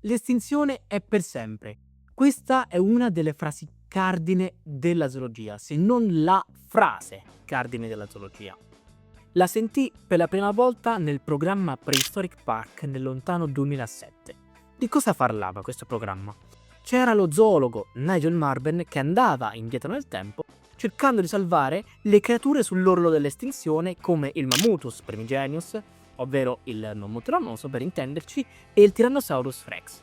L'estinzione è per sempre. Questa è una delle frasi cardine della zoologia, se non la frase cardine della zoologia. La sentì per la prima volta nel programma Prehistoric Park nel lontano 2007. Di cosa parlava questo programma? C'era lo zoologo Nigel Marben che andava indietro nel tempo cercando di salvare le creature sull'orlo dell'estinzione come il Mammuthus primigenius, ovvero il mammut lanoso per intenderci, e il Tyrannosaurus rex.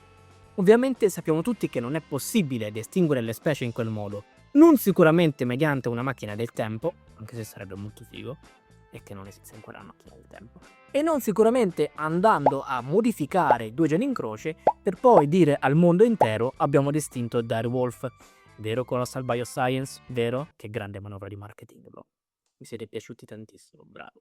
Ovviamente sappiamo tutti che non è possibile estinguere le specie in quel modo, non sicuramente mediante una macchina del tempo, anche se sarebbe molto figo, e che non esiste ancora la macchina del tempo, e non sicuramente andando a modificare due geni in croce per poi dire al mondo intero abbiamo estinto Direwolf. Vero Colossal Bioscience? Vero? Che grande manovra di marketing, bro. Mi siete piaciuti tantissimo, bravo.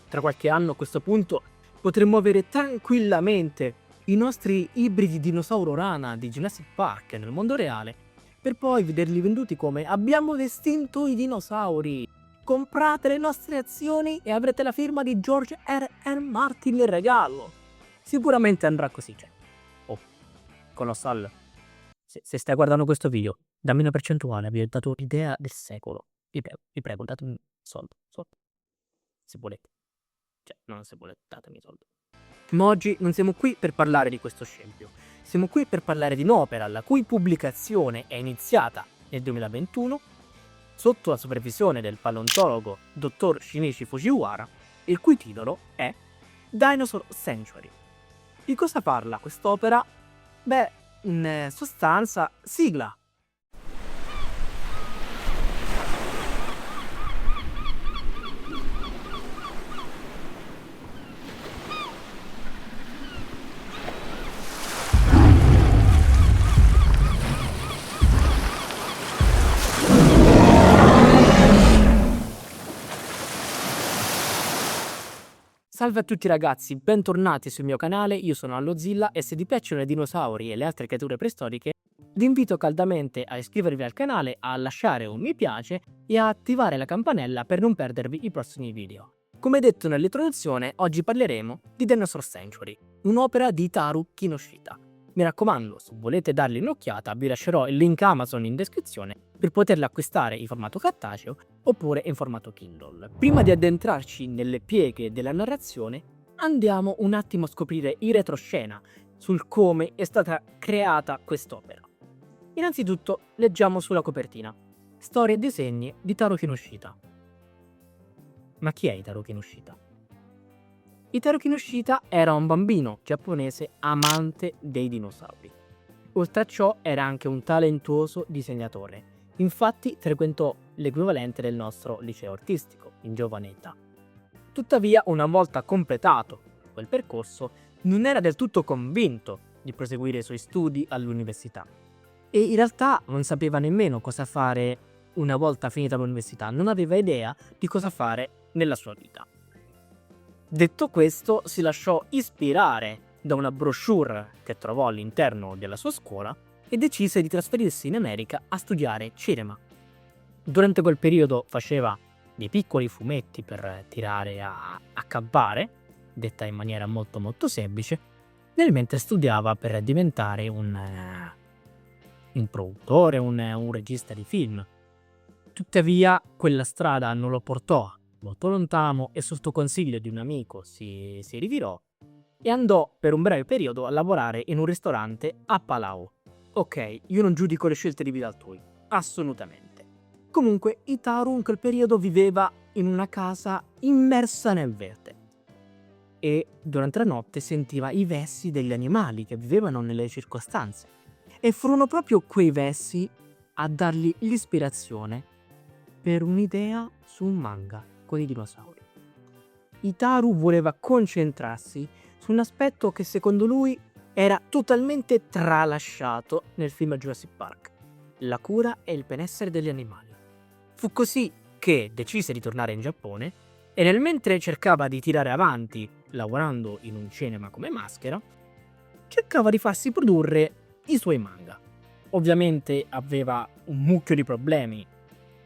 Tra qualche anno a questo punto potremmo avere tranquillamente i nostri ibridi dinosauro rana di Jurassic Park nel mondo reale per poi vederli venduti come abbiamo estinto i dinosauri. Comprate le nostre azioni e avrete la firma di George R.R. Martin in regalo. Sicuramente andrà così, cioè. Oh, Colossal, se stai guardando questo video, dammi una percentuale, vi ho dato l'idea del secolo. Vi prego, datemi soldi, se volete. Cioè, non se volete, datemi soldi. Ma oggi non siamo qui per parlare di questo scempio. Siamo qui per parlare di un'opera la cui pubblicazione è iniziata nel 2021 sotto la supervisione del paleontologo dottor Shinichi Fujiwara, il cui titolo è Dinosaur Sanctuary. Di cosa parla quest'opera? Beh, in sostanza, sigla. Salve a tutti ragazzi, bentornati sul mio canale, io sono Allozilla e se vi piacciono i dinosauri e le altre creature preistoriche, vi invito caldamente a iscrivervi al canale, a lasciare un mi piace e a attivare la campanella per non perdervi i prossimi video. Come detto nell'introduzione, oggi parleremo di Dinosaur Sanctuary, un'opera di Itaru Kinoshita. Mi raccomando, se volete dargli un'occhiata, vi lascerò il link Amazon in descrizione per poterla acquistare in formato cartaceo oppure in formato Kindle. Prima di addentrarci nelle pieghe della narrazione, andiamo un attimo a scoprire in retroscena sul come è stata creata quest'opera. Innanzitutto leggiamo sulla copertina: storie e disegni di Taro Kinoshita. Ma chi è Itaru Kinoshita? Itaru Kinoshita era un bambino giapponese amante dei dinosauri. Oltre a ciò era anche un talentuoso disegnatore. Infatti frequentò l'equivalente del nostro liceo artistico in giovane età. Tuttavia, una volta completato quel percorso, non era del tutto convinto di proseguire i suoi studi all'università. E in realtà non sapeva nemmeno cosa fare una volta finita l'università, non aveva idea di cosa fare nella sua vita. Detto questo, si lasciò ispirare da una brochure che trovò all'interno della sua scuola e decise di trasferirsi in America a studiare cinema. Durante quel periodo faceva dei piccoli fumetti per tirare a campare, detta in maniera molto molto semplice, nel mentre studiava per diventare un produttore, un regista di film. Tuttavia quella strada non lo portò molto lontano e sotto consiglio di un amico si rivirò e andò per un breve periodo a lavorare in un ristorante a Palau. Ok, io non giudico le scelte di vita altrui, assolutamente. Comunque, Itaru in quel periodo viveva in una casa immersa nel verde e durante la notte sentiva i vessi degli animali che vivevano nelle circostanze. E furono proprio quei vessi a dargli l'ispirazione per un'idea su un manga con i dinosauri. Itaru voleva concentrarsi su un aspetto che secondo lui era totalmente tralasciato nel film Jurassic Park: la cura e il benessere degli animali. Fu così che decise di tornare in Giappone e nel mentre cercava di tirare avanti lavorando in un cinema come maschera, cercava di farsi produrre i suoi manga. Ovviamente aveva un mucchio di problemi.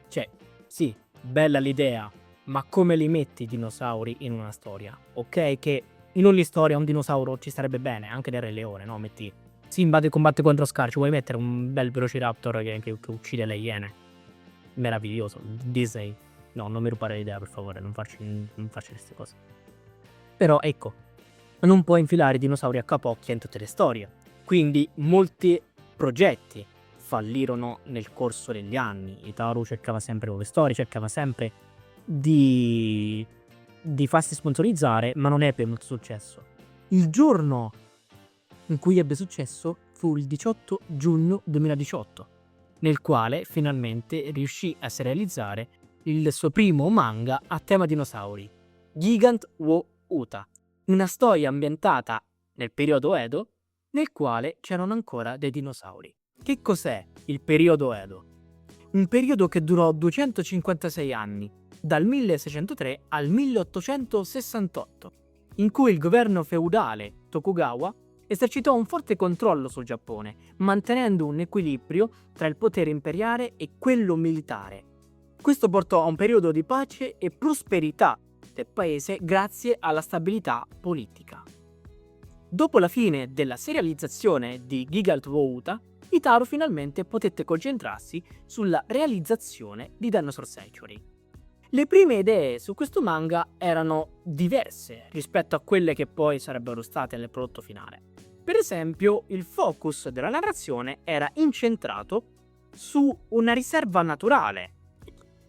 Cioè, sì, bella l'idea, ma come li metti i dinosauri in una storia? Ok che in ogni storia un dinosauro ci starebbe bene, anche nel Re Leone, no? Metti Simba che combatte contro Scar, ci vuoi mettere un bel Velociraptor che uccide le iene? Meraviglioso. Disney. No, non mi rubare l'idea, per favore, non farci queste cose. Però ecco, non puoi infilare i dinosauri a capocchia in tutte le storie. Quindi molti progetti fallirono nel corso degli anni. Itaru cercava sempre nuove storie, cercava sempre di farsi sponsorizzare, ma non ebbe molto successo. Il giorno in cui ebbe successo fu il 18 giugno 2018, nel quale finalmente riuscì a serializzare il suo primo manga a tema dinosauri, Gigant wo Uta, una storia ambientata nel periodo Edo, nel quale c'erano ancora dei dinosauri. Che cos'è il periodo Edo? Un periodo che durò 256 anni, dal 1603 al 1868, in cui il governo feudale Tokugawa esercitò un forte controllo sul Giappone, mantenendo un equilibrio tra il potere imperiale e quello militare. Questo portò a un periodo di pace e prosperità del paese grazie alla stabilità politica. Dopo la fine della serializzazione di Gigant wo Uta, Itaru finalmente potette concentrarsi sulla realizzazione di Dinosaur Century. Le prime idee su questo manga erano diverse rispetto a quelle che poi sarebbero state nel prodotto finale. Per esempio, il focus della narrazione era incentrato su una riserva naturale,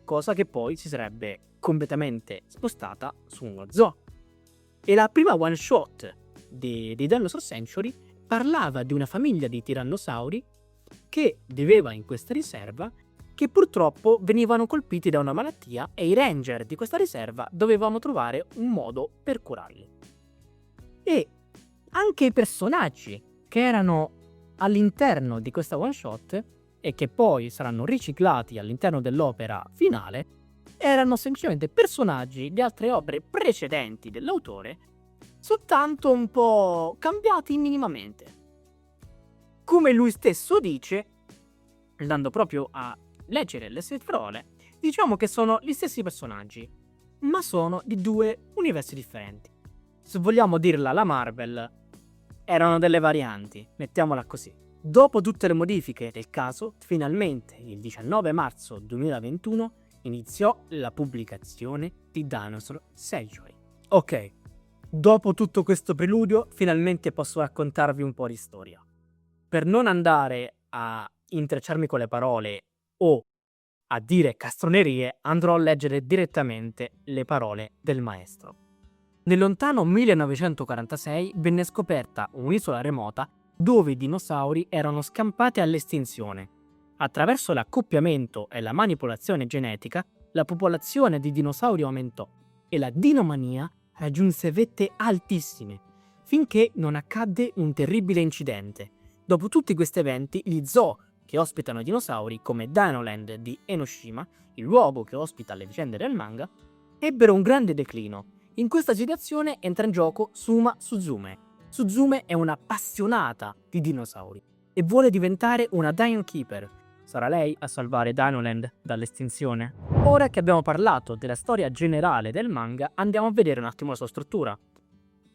cosa che poi si sarebbe completamente spostata su uno zoo. E la prima one shot di Dinosaur Century parlava di una famiglia di tirannosauri che viveva in questa riserva, che purtroppo venivano colpiti da una malattia e i ranger di questa riserva dovevano trovare un modo per curarli. E anche i personaggi che erano all'interno di questa one shot e che poi saranno riciclati all'interno dell'opera finale erano semplicemente personaggi di altre opere precedenti dell'autore, soltanto un po' cambiati minimamente. Come lui stesso dice, andando proprio a leggere le sue parole, diciamo che sono gli stessi personaggi, ma sono di due universi differenti. Se vogliamo dirla alla Marvel, erano delle varianti, mettiamola così. Dopo tutte le modifiche del caso, finalmente il 19 marzo 2021 iniziò la pubblicazione di Dinosaur Century. Ok, dopo tutto questo preludio, finalmente posso raccontarvi un po' di storia. Per non andare a intrecciarmi con le parole o a dire castronerie, andrò a leggere direttamente le parole del maestro. Nel lontano 1946 venne scoperta un'isola remota dove i dinosauri erano scampati all'estinzione. Attraverso l'accoppiamento e la manipolazione genetica, la popolazione di dinosauri aumentò e la dinomania raggiunse vette altissime, finché non accadde un terribile incidente. Dopo tutti questi eventi, gli zoo che ospitano i dinosauri, come Dinoland di Enoshima, il luogo che ospita le vicende del manga, ebbero un grande declino. In questa situazione entra in gioco Suma Suzume. Suzume è un'appassionata di dinosauri e vuole diventare una Dino Keeper. Sarà lei a salvare Dinoland dall'estinzione? Ora che abbiamo parlato della storia generale del manga, andiamo a vedere un attimo la sua struttura.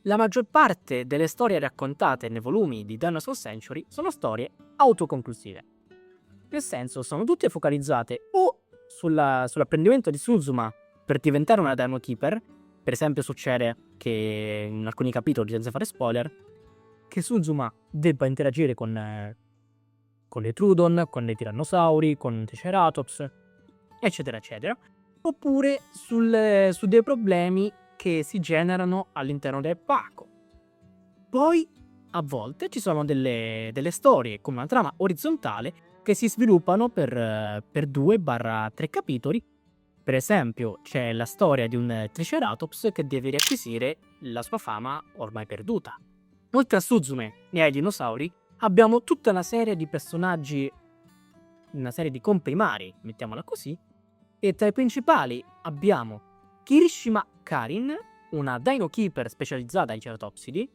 La maggior parte delle storie raccontate nei volumi di Dinosaur Century sono storie autoconclusive. Nel senso, sono tutte focalizzate o sull'apprendimento di Suzuma per diventare una Dino Keeper. Per esempio succede che in alcuni capitoli, senza fare spoiler, che Suzuma debba interagire con le Trudon, con i tirannosauri, con i Triceratops, eccetera eccetera. Oppure su dei problemi che si generano all'interno del parco. Poi a volte ci sono delle storie con una trama orizzontale che si sviluppano per 2-3 capitoli. Per esempio c'è la storia di un Triceratops che deve riacquisire la sua fama ormai perduta. Oltre a Suzume e ai dinosauri abbiamo tutta una serie di personaggi, una serie di comprimari, mettiamola così, e tra i principali abbiamo Kirishima Karin, una Dino Keeper specializzata in ceratopsidi,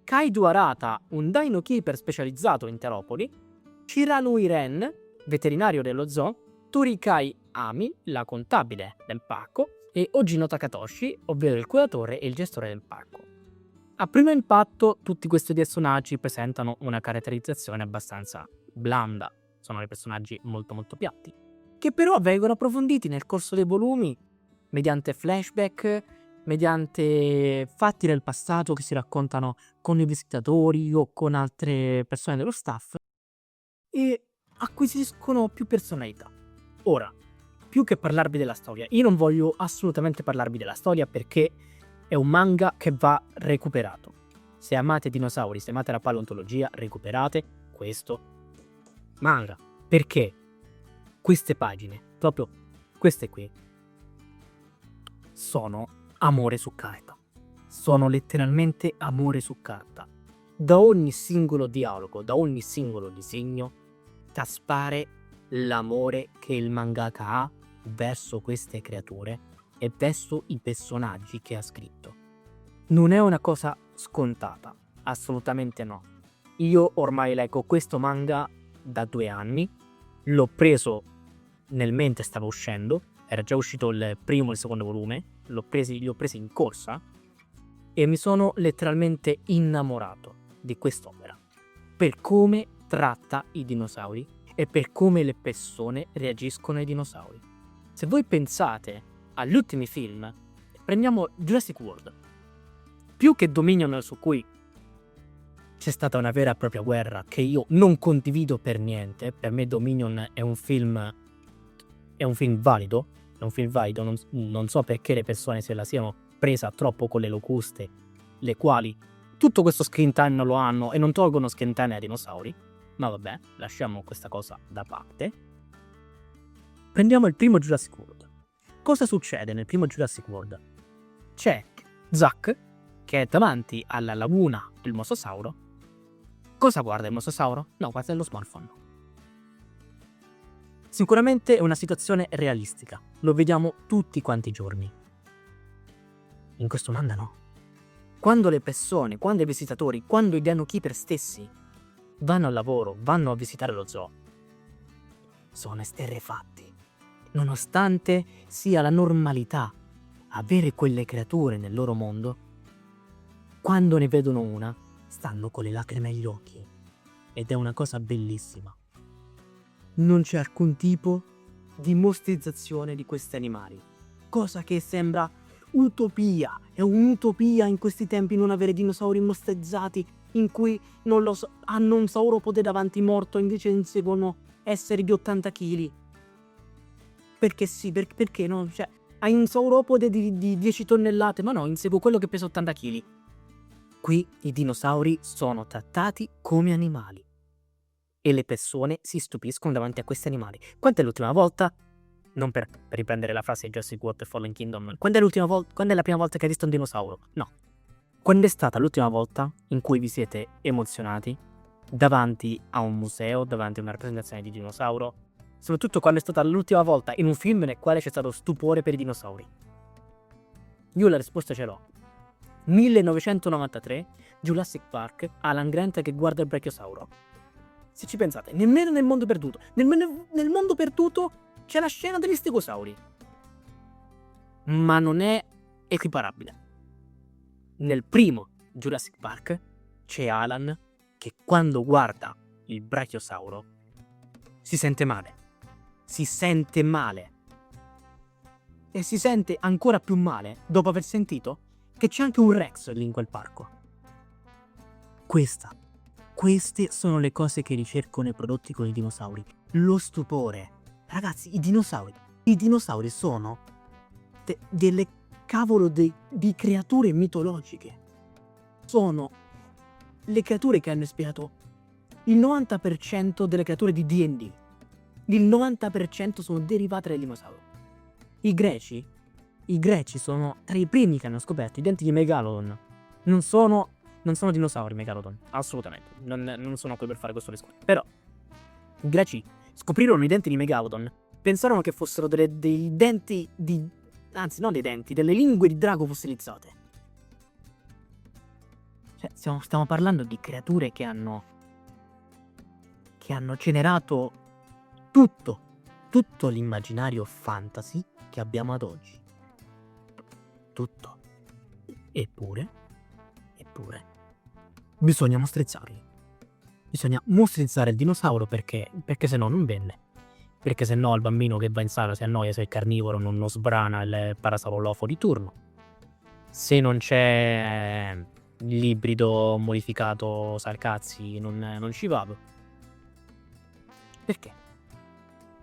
Kaido Arata, un Dino Keeper specializzato in teropodi, Shiranui Ren, veterinario dello zoo, Torikai Ami, la contabile del parco, e Ojino Takatoshi, ovvero il curatore e il gestore del parco. A primo impatto tutti questi personaggi presentano una caratterizzazione abbastanza blanda, sono dei personaggi molto molto piatti, che però vengono approfonditi nel corso dei volumi mediante flashback, mediante fatti del passato che si raccontano con i visitatori o con altre persone dello staff e acquisiscono più personalità. Ora, più che parlarvi della storia, io non voglio assolutamente parlarvi della storia perché è un manga che va recuperato. Se amate i dinosauri, se amate la paleontologia, recuperate questo manga. Perché queste pagine, proprio queste qui, sono amore su carta. Sono letteralmente amore su carta. Da ogni singolo dialogo, da ogni singolo disegno, traspare l'amore che il mangaka ha verso queste creature e verso i personaggi che ha scritto. Non è una cosa scontata, assolutamente no. Io ormai leggo questo manga da 2 anni, l'ho preso nel mentre stava uscendo, era già uscito il primo e il secondo volume, li ho presi in corsa e mi sono letteralmente innamorato di quest'opera per come tratta i dinosauri e per come le persone reagiscono ai dinosauri. Se voi pensate agli ultimi film, prendiamo Jurassic World, più che Dominion, su cui c'è stata una vera e propria guerra che io non condivido per niente. Per me Dominion è un film valido, non so perché le persone se la siano presa troppo con le locuste, le quali tutto questo screen time non lo hanno e non tolgono screen time ai dinosauri, ma vabbè, lasciamo questa cosa da parte. Prendiamo il primo Jurassic World. Cosa succede nel primo Jurassic World? C'è Zack che è davanti alla laguna del mosasauro. Cosa guarda il mosasauro? No, guarda lo smartphone. Sicuramente è una situazione realistica, lo vediamo tutti quanti i giorni. In questo manga no. Quando le persone, quando i visitatori, quando i Dino Keeper stessi vanno al lavoro, vanno a visitare lo zoo, sono esterrefatti. Nonostante sia la normalità avere quelle creature nel loro mondo, quando ne vedono una, stanno con le lacrime agli occhi. Ed è una cosa bellissima. Non c'è alcun tipo di mostrizzazione di questi animali, cosa che sembra utopia. È un'utopia in questi tempi non avere dinosauri mostrizzati in cui non lo so, hanno un sauropode davanti morto invece inseguono esseri di 80 kg. Perché sì, perché no? Cioè, hai un sauropode di 10 tonnellate, ma no, inseguo quello che pesa 80 kg. Qui i dinosauri sono trattati come animali e le persone si stupiscono davanti a questi animali. Quando è l'ultima volta, non per riprendere la frase di Jurassic World e Fallen Kingdom, quando è la prima volta che hai visto un dinosauro? No. Quando è stata l'ultima volta in cui vi siete emozionati davanti a un museo, davanti a una rappresentazione di dinosauro? Soprattutto quando è stata l'ultima volta in un film nel quale c'è stato stupore per i dinosauri? Io la risposta ce l'ho. 1993, Jurassic Park, Alan Grant che guarda il brachiosauro. Se ci pensate, nemmeno nel mondo perduto. Nel mondo perduto c'è la scena degli stegosauri. Ma non è equiparabile. Nel primo Jurassic Park c'è Alan che quando guarda il brachiosauro si sente male. Si sente male. E si sente ancora più male dopo aver sentito che c'è anche un Rex lì in quel parco. Queste sono le cose che ricerco nei prodotti con i dinosauri. Lo stupore. Ragazzi, i dinosauri sono delle cavolo di creature mitologiche. Sono le creature che hanno ispirato il 90% delle creature di D&D. Il 90% sono derivate dai dinosauri. I greci sono tra i primi che hanno scoperto i denti di Megalodon. Non sono dinosauri Megalodon, assolutamente. Non sono qui per fare questo discorso. Però i greci scoprirono i denti di Megalodon. Pensarono che fossero dei denti di... Anzi, non dei denti, delle lingue di drago fossilizzate. Cioè, stiamo parlando di creature che hanno generato tutto l'immaginario fantasy che abbiamo ad oggi. Tutto. Eppure creature, bisogna mostrizzarli. Bisogna mostrizzare il dinosauro perché se no non vende. Perché se no il bambino che va in sala si annoia se è carnivoro, non sbrana il parasaurolofo di turno. Se non c'è l'ibrido modificato Sarcazzi non ci vado. Perché?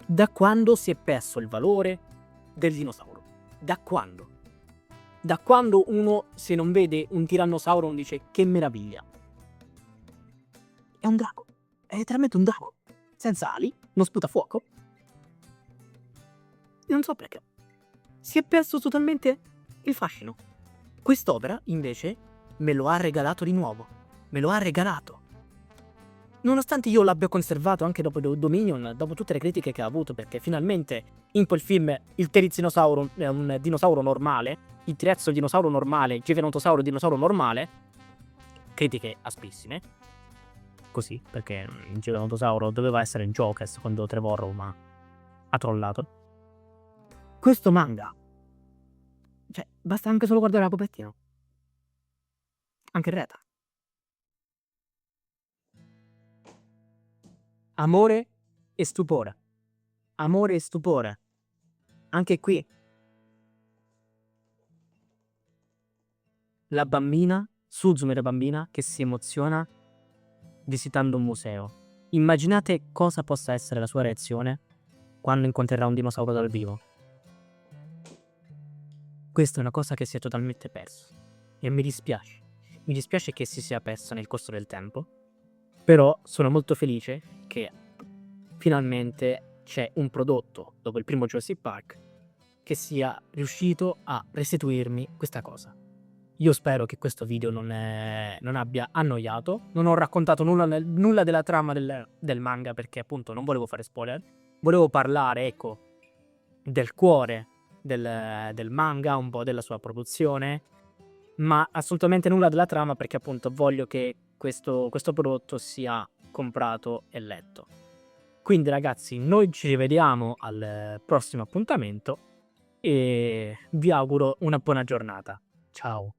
Da quando si è perso il valore del dinosauro? Da quando? Da quando uno, se non vede un tirannosauro, non dice che meraviglia? È un drago. È letteralmente un drago. Senza ali, non sputa fuoco. Non so perché. Si è perso totalmente il fascino. Quest'opera, invece, me lo ha regalato di nuovo. Me lo ha regalato. Nonostante io l'abbia conservato anche dopo Dominion, dopo tutte le critiche che ha avuto, perché finalmente in quel film il Terizinosauro è un dinosauro normale, il T-Rex è il dinosauro normale, il Giganotosauro è il dinosauro normale, critiche aspissime, così, perché il Giganotosauro doveva essere in gioco secondo Trevorrow, ma ha trollato. Questo manga, cioè, basta anche solo guardare la copertina. Anche Reta. Amore e stupore. Amore e stupore. Anche qui. La bambina, Suzume la bambina, che si emoziona visitando un museo. Immaginate cosa possa essere la sua reazione quando incontrerà un dinosauro dal vivo. Questa è una cosa che si è totalmente persa. E mi dispiace. Mi dispiace che si sia persa nel corso del tempo. Però sono molto felice che finalmente c'è un prodotto, dopo il primo Jurassic Park, che sia riuscito a restituirmi questa cosa. Io spero che questo video non abbia annoiato. Non ho raccontato nulla della trama del manga perché appunto non volevo fare spoiler. Volevo parlare, ecco, del cuore del manga, un po' della sua produzione, ma assolutamente nulla della trama perché appunto voglio che questo prodotto sia comprato e letto. Quindi ragazzi, noi ci rivediamo al prossimo appuntamento e vi auguro una buona giornata. Ciao!